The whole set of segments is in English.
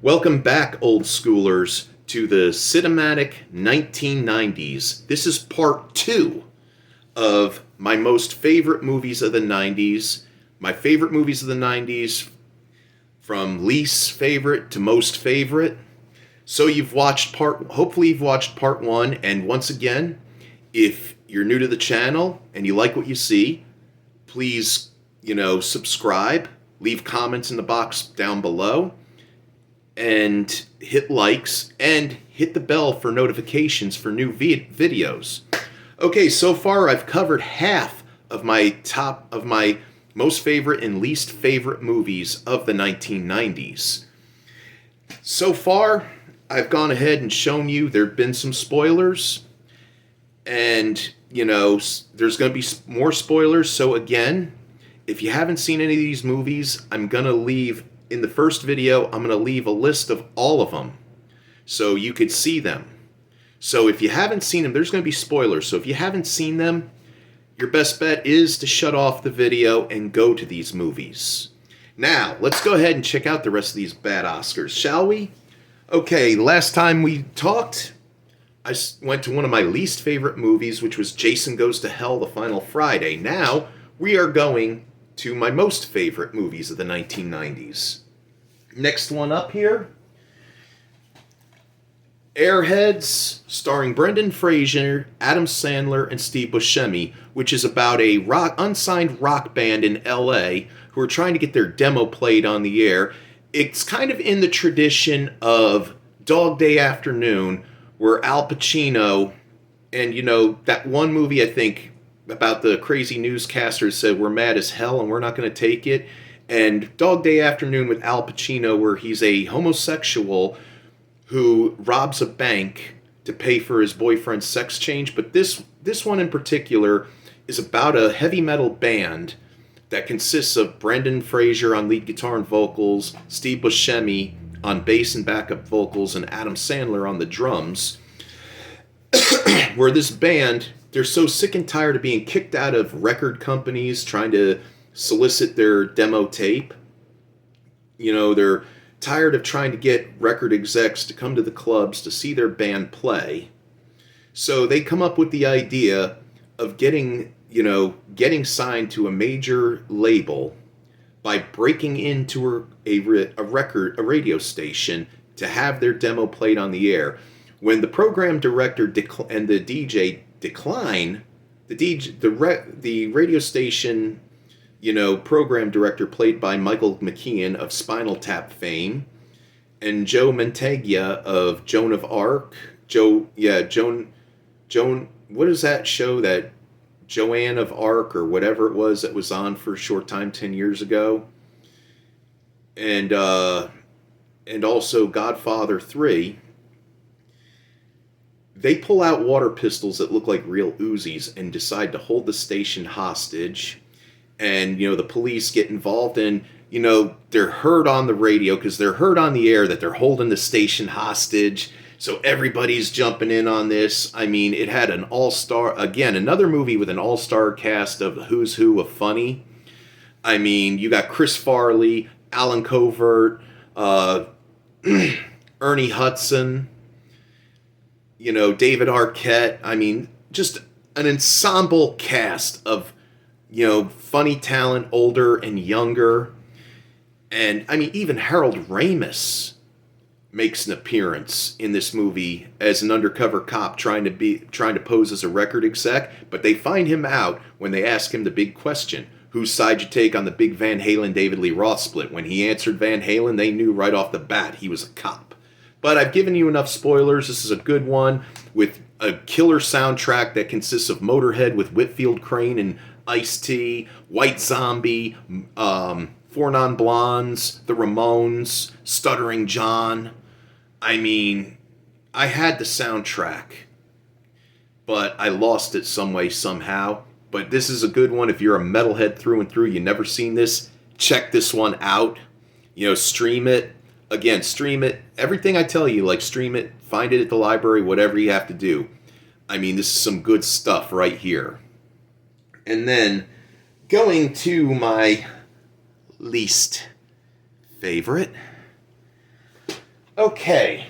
Welcome back, old schoolers, to the cinematic 1990s. This is part two of my most favorite movies of the 90s. My favorite movies of the 90s, from least favorite to most favorite. So hopefully you've watched part one, and once again, if you're new to the channel and you like what you see, please, subscribe, leave comments in the box down below, and hit likes, and hit the bell for notifications for new videos. Okay, so far I've covered half of my most favorite and least favorite movies of the 1990s. So far, I've gone ahead and shown you there have been some spoilers, and, there's going to be more spoilers, so again, if you haven't seen any of these movies, I'm going to leave, in the first video, I'm going to leave a list of all of them, so you could see them. So if you haven't seen them, there's going to be spoilers, so if you haven't seen them, your best bet is to shut off the video and go to these movies. Now, let's go ahead and check out the rest of these bad Oscars, shall we? Okay, last time we talked, I went to one of my least favorite movies, which was Jason Goes to Hell, The Final Friday. Now, we are going to my most favorite movies of the 1990s. Next one up here, Airheads, starring Brendan Fraser, Adam Sandler, and Steve Buscemi, which is about a unsigned rock band in LA who are trying to get their demo played on the air. It's kind of in the tradition of Dog Day Afternoon, where Al Pacino, and that one movie I think about the crazy newscaster said, "We're mad as hell and we're not going to take it," and Dog Day Afternoon with Al Pacino, where he's a homosexual who robs a bank to pay for his boyfriend's sex change. But this one in particular is about a heavy metal band that consists of Brendan Fraser on lead guitar and vocals, Steve Buscemi on bass and backup vocals, and Adam Sandler on the drums, where this band, they're so sick and tired of being kicked out of record companies trying to solicit their demo tape. They're tired of trying to get record execs to come to the clubs to see their band play. So they come up with the idea of getting signed to a major label by breaking into a radio station to have their demo played on the air. When the program director and the DJ decline, the radio station, program director, played by Michael McKean of Spinal Tap fame, and Joe Mantegna of Joan of Arc. Joan, what is that show, that Joanne of Arc or whatever it was that was on for a short time 10 years ago? And also Godfather 3. They pull out water pistols that look like real Uzis and decide to hold the station hostage. And, the police get involved, and, they're heard on the radio, because they're heard on the air that they're holding the station hostage. So everybody's jumping in on this. I mean, it had an all-star, again, another movie with an all-star cast of the who's who of funny. I mean, you got Chris Farley, Alan Covert, Ernie Hudson, David Arquette. I mean, just an ensemble cast of, funny talent, older and younger. And, I mean, even Harold Ramis makes an appearance in this movie as an undercover cop trying to pose as a record exec, but they find him out when they ask him the big question: whose side you take on the big Van Halen David Lee Roth split? When he answered Van Halen, they knew right off the bat he was a cop. But I've given you enough spoilers. This is a good one with a killer soundtrack that consists of Motorhead with Whitfield Crane and Ice-T, White Zombie, Four Non Blondes, The Ramones, Stuttering John. I mean, I had the soundtrack, but I lost it some way, somehow. But this is a good one. If you're a metalhead through and through, you've never seen this, check this one out. Stream it. Again, stream it. Everything I tell you, stream it, find it at the library, whatever you have to do. I mean, this is some good stuff right here. And then, going to my least favorite, Okay.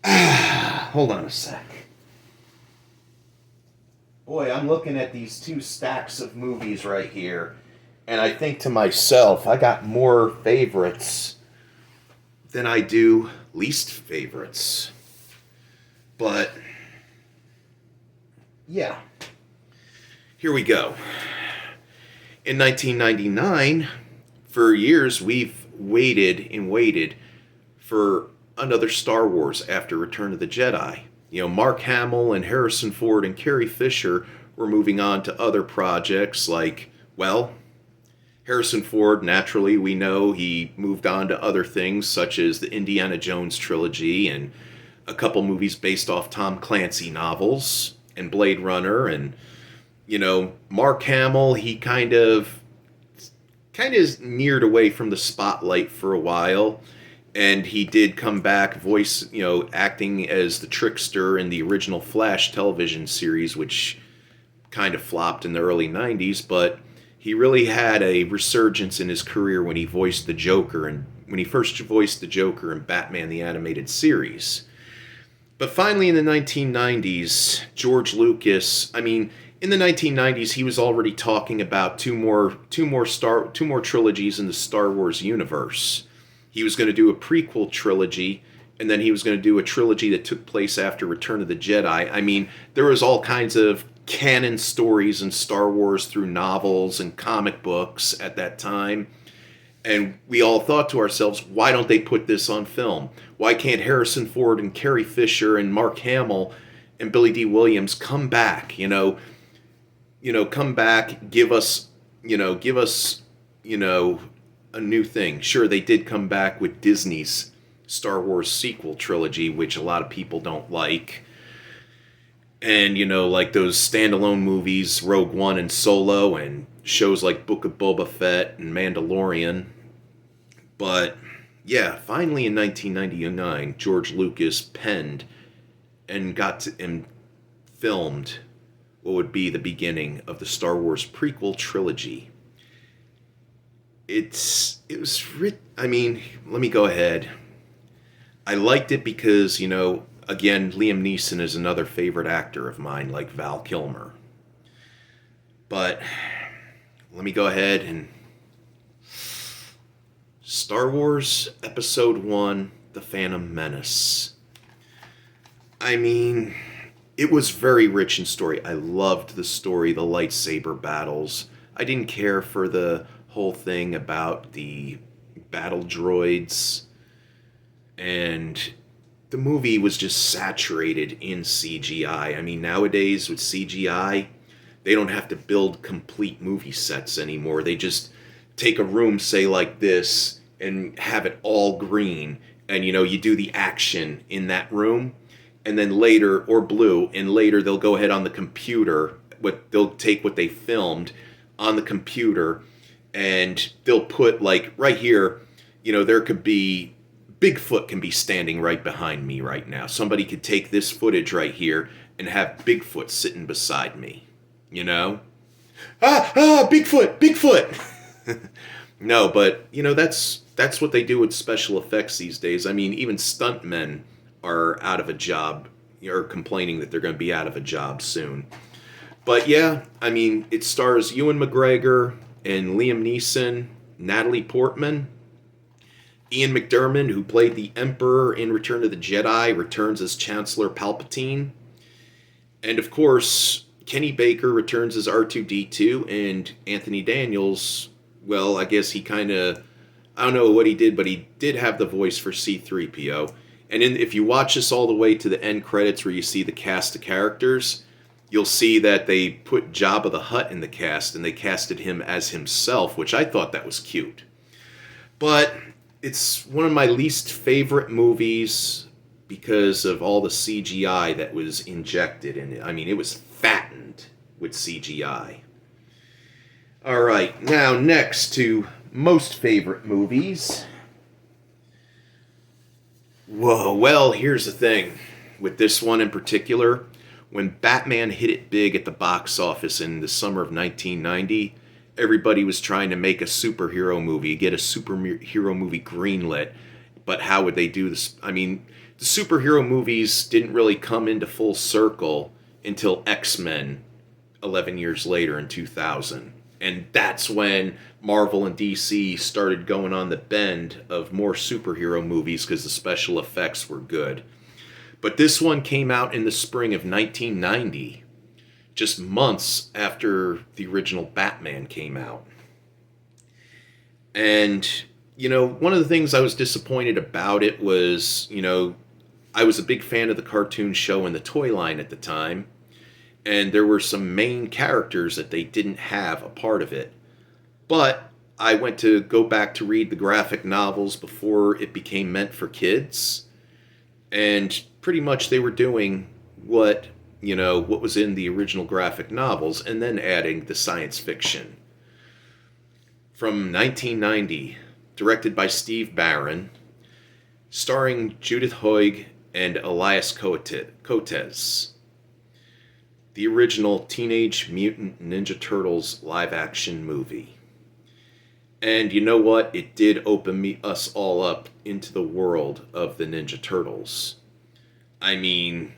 Hold on a sec. Boy, I'm looking at these two stacks of movies right here, and I think to myself, I got more favorites than I do least favorites. But, yeah. Here we go. In 1999, for years, we've waited and waited for another Star Wars after Return of the Jedi. You know, Mark Hamill and Harrison Ford and Carrie Fisher were moving on to other projects like, well, Harrison Ford, naturally, we know he moved on to other things such as the Indiana Jones trilogy and a couple movies based off Tom Clancy novels and Blade Runner. And, you know, Mark Hamill, he kind of neared away from the spotlight for a while. And he did come back acting as the trickster in the original Flash television series, which kind of flopped in the early 90s, but he really had a resurgence in his career when he voiced the Joker, and when he first voiced the Joker in Batman the Animated Series. But finally in the 1990s, George Lucas, in the 1990s he was already talking about two more trilogies in the Star Wars universe. He was going to do a prequel trilogy, and then he was going to do a trilogy that took place after Return of the Jedi. There was all kinds of canon stories in Star Wars through novels and comic books at that time. And we all thought to ourselves, why don't they put this on film? Why can't Harrison Ford and Carrie Fisher and Mark Hamill and Billy D. Williams come back? Come back, give us a new thing. Sure, they did come back with Disney's Star Wars sequel trilogy, which a lot of people don't like. And, like those standalone movies, Rogue One and Solo, and shows like Book of Boba Fett and Mandalorian. But, yeah, finally in 1999, George Lucas penned and filmed what would be the beginning of the Star Wars prequel trilogy. Let me go ahead. I liked it because, again, Liam Neeson is another favorite actor of mine, like Val Kilmer. But let me go ahead and Star Wars Episode 1, The Phantom Menace. It was very rich in story. I loved the story, the lightsaber battles. I didn't care for the whole thing about the battle droids, and the movie was just saturated in CGI. Nowadays with CGI, they don't have to build complete movie sets anymore. They just take a room, say like this, and have it all green, and you do the action in that room, and then later, or blue, and later they'll go ahead on the computer, they'll take what they filmed on the computer, and they'll put, like, right here, there could be, Bigfoot can be standing right behind me right now. Somebody could take this footage right here and have Bigfoot sitting beside me, Bigfoot! No, but, that's what they do with special effects these days. Even stuntmen are out of a job, or complaining that they're going to be out of a job soon. But yeah, it stars Ewan McGregor and Liam Neeson, Natalie Portman. Ian McDiarmid, who played the Emperor in Return of the Jedi, returns as Chancellor Palpatine. And of course, Kenny Baker returns as R2-D2, and Anthony Daniels, well, I guess he I don't know what he did, but he did have the voice for C-3PO. And if you watch this all the way to the end credits where you see the cast of characters, you'll see that they put Jabba the Hutt in the cast, and they casted him as himself, which I thought that was cute. But it's one of my least favorite movies because of all the CGI that was injected in it. It was fattened with CGI. Alright, now next to most favorite movies. Whoa, well, here's the thing. With this one in particular, when Batman hit it big at the box office in the summer of 1990, everybody was trying to make a superhero movie, get a superhero movie greenlit. But how would they do this? I mean, the superhero movies didn't really come into full circle until X-Men 11 years later in 2000. And that's when Marvel and DC started going on the bend of more superhero movies because the special effects were good. But this one came out in the spring of 1990, just months after the original Batman came out. And, you know, one of the things I was disappointed about it was, you know, I was a big fan of the cartoon show and the toy line at the time. And there were some main characters that they didn't have a part of it. But I went to go back to read the graphic novels before it became meant for kids. And pretty much they were doing what was in the original graphic novels and then adding the science fiction. From 1990, directed by Steve Barron, starring Judith Hoig and Elias Cotes. The original Teenage Mutant Ninja Turtles live-action movie. And you know what? It did open us all up into the world of the Ninja Turtles. I mean,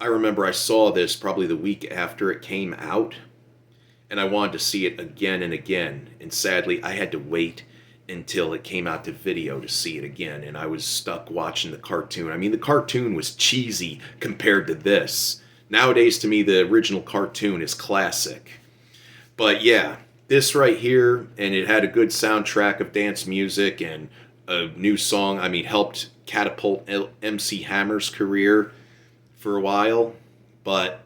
I remember I saw this probably the week after it came out, and I wanted to see it again and again. And sadly, I had to wait until it came out to video to see it again, and I was stuck watching the cartoon. I mean, the cartoon was cheesy compared to this. Nowadays, to me, the original cartoon is classic. But yeah, this right here, and it had a good soundtrack of dance music and a new song, I mean, helped catapult MC Hammer's career for a while. But,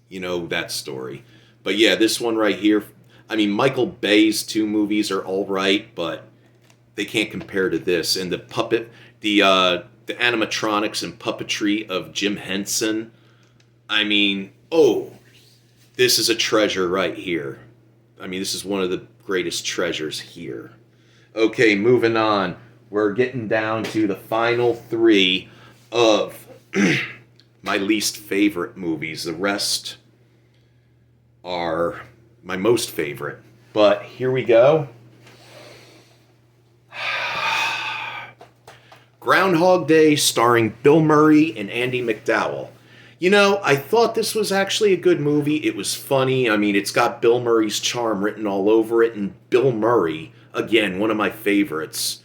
you know, that story. But yeah, this one right here, I mean, Michael Bay's two movies are all right, but they can't compare to this. And the animatronics and puppetry of Jim Henson. I mean, this is a treasure right here. I mean, this is one of the greatest treasures here. Okay, moving on. We're getting down to the final three of my least favorite movies. The rest are my most favorite. But here we go. Groundhog Day, starring Bill Murray and Andy McDowell. You know, I thought this was actually a good movie. It was funny. I mean, it's got Bill Murray's charm written all over it. And Bill Murray, again, one of my favorites.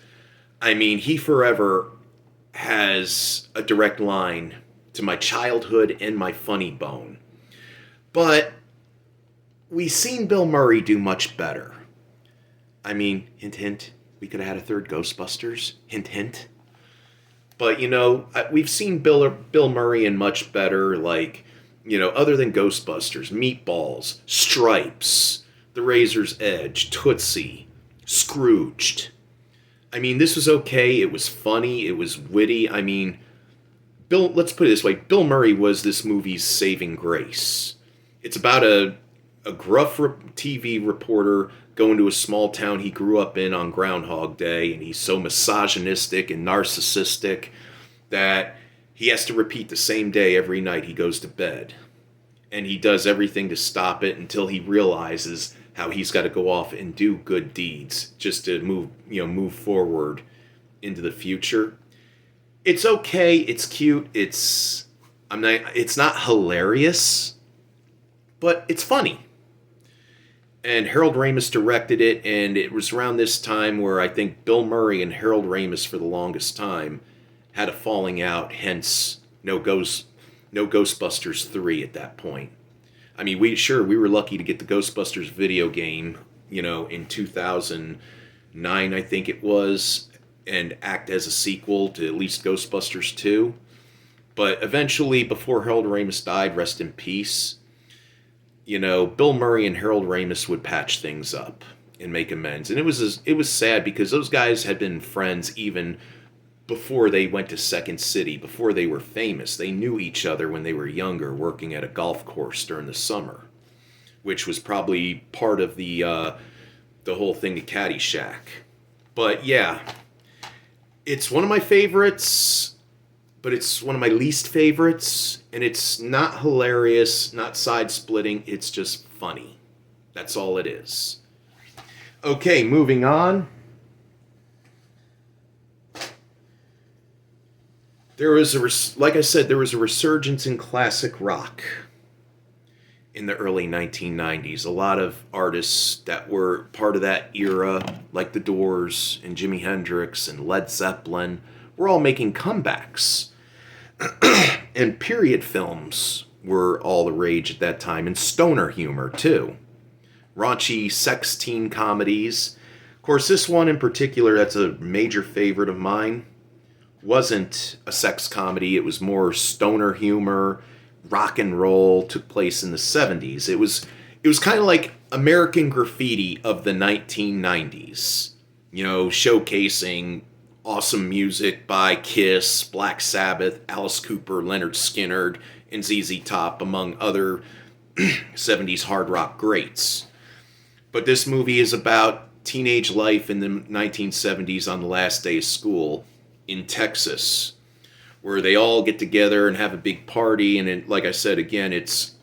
I mean, he forever has a direct line to my childhood and my funny bone. But we've seen Bill Murray do much better. I mean, hint, hint, we could have had a third Ghostbusters. Hint, hint. But, you know, we've seen Bill Murray in much better, like, you know, other than Ghostbusters, Meatballs, Stripes, The Razor's Edge, Tootsie, Scrooged. I mean, this was okay. It was funny. It was witty. I mean, let's put it this way. Bill Murray was this movie's saving grace. It's about a gruff TV reporter going to a small town he grew up in on Groundhog Day, and he's so misogynistic and narcissistic that he has to repeat the same day every night he goes to bed. And he does everything to stop it until he realizes how he's got to go off and do good deeds just to move forward into the future. It's okay, it's cute, it's not hilarious, but it's funny. And Harold Ramis directed it, and it was around this time where I think Bill Murray and Harold Ramis for the longest time had a falling out, hence no Ghostbusters 3 at that point. I mean, we were lucky to get the Ghostbusters video game, you know, in 2009, I think it was, and act as a sequel to at least Ghostbusters 2. But eventually, before Harold Ramis died, rest in peace, you know, Bill Murray and Harold Ramis would patch things up and make amends. And it was sad because those guys had been friends even before they went to Second City, before they were famous. They knew each other when they were younger, working at a golf course during the summer, which was probably part of the whole thing to Caddyshack. But yeah, it's one of my favorites, but it's one of my least favorites, and it's not hilarious, not side-splitting, it's just funny. That's all it is. Okay, moving on. Like I said, there was a resurgence in classic rock in the early 1990s. A lot of artists that were part of that era, like The Doors and Jimi Hendrix and Led Zeppelin, were all making comebacks. And period films were all the rage at that time, and stoner humor, too. Raunchy sex teen comedies. Of course, this one in particular, that's a major favorite of mine, wasn't a sex comedy. It was more stoner humor. Rock and roll took place in the 70s. It was kind of like American Graffiti of the 1990s. You know, showcasing awesome music by Kiss, Black Sabbath, Alice Cooper, Leonard Skinner, and ZZ Top, among other 70s hard rock greats. But this movie is about teenage life in the 1970s on the last day of school in Texas, where they all get together and have a big party. And it, like I said, again, it's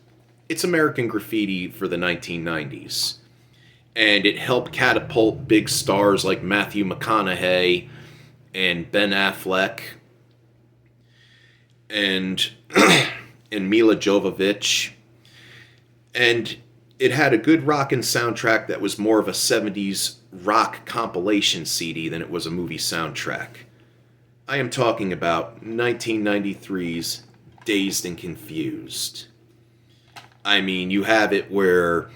American Graffiti for the 1990s. And it helped catapult big stars like Matthew McConaughey and Ben Affleck and and Mila Jovovich. And it had a good rockin' soundtrack that was more of a 70s rock compilation CD than it was a movie soundtrack. I am talking about 1993's Dazed and Confused. I mean, you have it where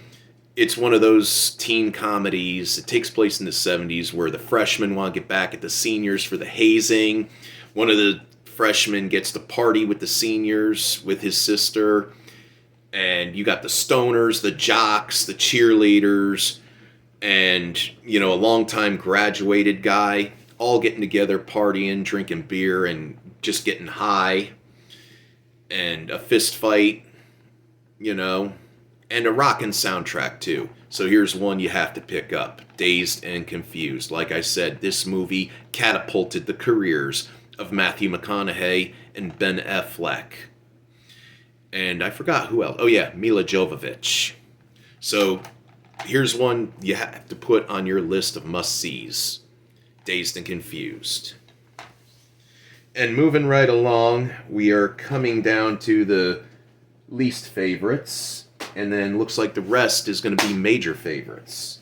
it's one of those teen comedies. It takes place in the 70s where the freshmen want to get back at the seniors for the hazing. One of the freshmen gets to party with the seniors with his sister. And you got the stoners, the jocks, the cheerleaders, and, you know, a longtime graduated guy, all getting together, partying, drinking beer, and just getting high, and a fist fight, you know, and a rockin' soundtrack, too. So here's one you have to pick up, Dazed and Confused. Like I said, this movie catapulted the careers of Matthew McConaughey and Ben Affleck. And I forgot who else. Oh, yeah, Mila Jovovich. So here's one you have to put on your list of must-sees. Dazed and Confused. And moving right along, we are coming down to the least favorites. And then looks like the rest is going to be major favorites.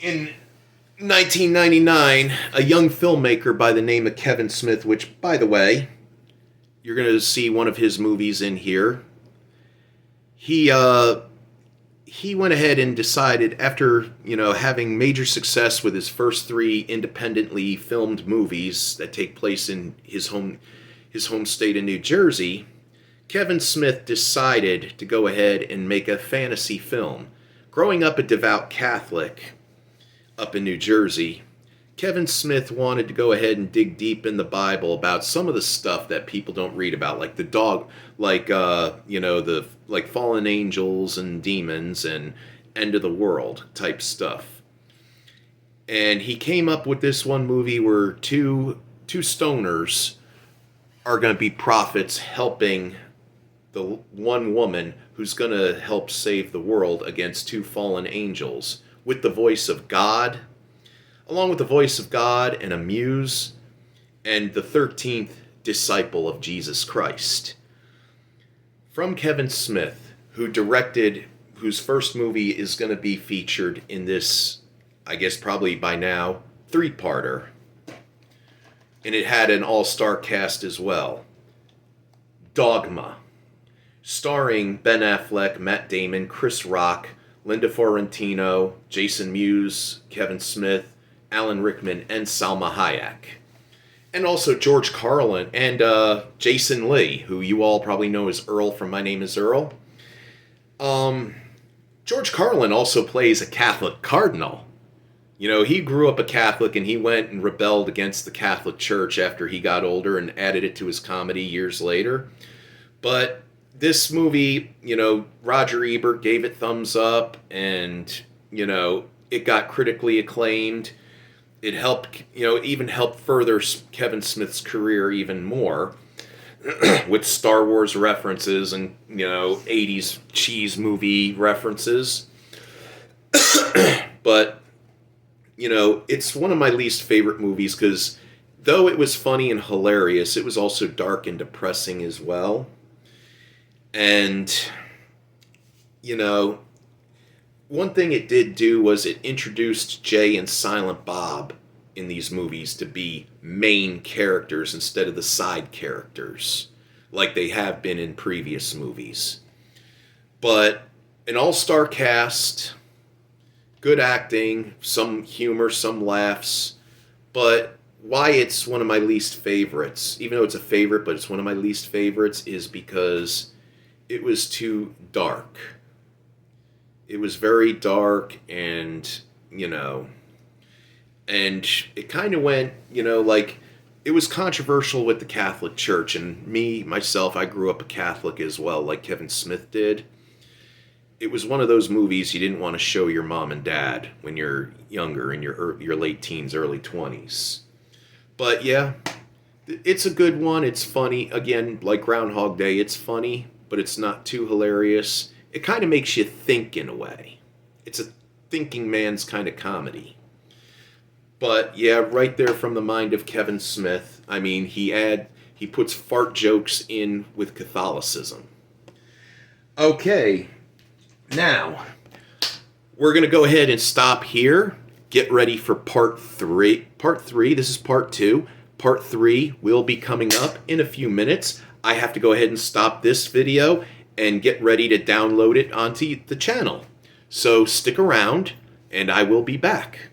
In 1999, a young filmmaker by the name of Kevin Smith, which, by the way, you're going to see one of his movies in here. He went ahead and decided, after, you know, having major success with his first 3 independently filmed movies that take place in his home state of New Jersey, Kevin Smith decided to go ahead and make a fantasy film. Growing up a devout Catholic up in New Jersey, Kevin Smith wanted to go ahead and dig deep in the Bible about some of the stuff that people don't read about, like the dog, like like fallen angels and demons and end of the world type stuff. And he came up with this one movie where two stoners are going to be prophets helping the one woman who's going to help save the world against 2 fallen angels, with the voice of God, along with the voice of God and a muse, and the 13th disciple of Jesus Christ. From Kevin Smith, whose first movie is going to be featured in this, I guess probably by now, 3-parter. And it had an all-star cast as well. Dogma, starring Ben Affleck, Matt Damon, Chris Rock, Linda Fiorentino, Jason Mewes, Kevin Smith, Alan Rickman, and Salma Hayek. And also George Carlin and Jason Lee, who you all probably know as Earl from My Name is Earl. George Carlin also plays a Catholic cardinal. You know, he grew up a Catholic and he went and rebelled against the Catholic Church after he got older and added it to his comedy years later. But this movie, you know, Roger Ebert gave it thumbs up and, you know, it got critically acclaimed. It helped, you know, even helped further Kevin Smith's career even more. with Star Wars references and, 80s cheese movie references. But, it's one of my least favorite movies because though it was funny and hilarious, it was also dark and depressing as well. And, one thing it did do was it introduced Jay and Silent Bob in these movies to be main characters instead of the side characters, like they have been in previous movies. But an all-star cast, good acting, some humor, some laughs, but why it's one of my least favorites, even though it's a favorite, but it's one of my least favorites, is because it was too dark. It was very dark and, and it kind of went, it was controversial with the Catholic Church. And myself, I grew up a Catholic as well, like Kevin Smith did. It was one of those movies you didn't want to show your mom and dad when you're younger, in your late teens, early 20s. But yeah, it's a good one. It's funny. Again, like Groundhog Day, it's funny, but it's not too hilarious. It kind of makes you think in a way. It's a thinking man's kind of comedy. But yeah, right there from the mind of Kevin Smith. I mean, he puts fart jokes in with Catholicism. Okay, now we're going to go ahead and stop here. Get ready for part 3. Part 3, this is part 2. Part 3 will be coming up in a few minutes. I have to go ahead and stop this video and get ready to download it onto the channel. So stick around, and I will be back.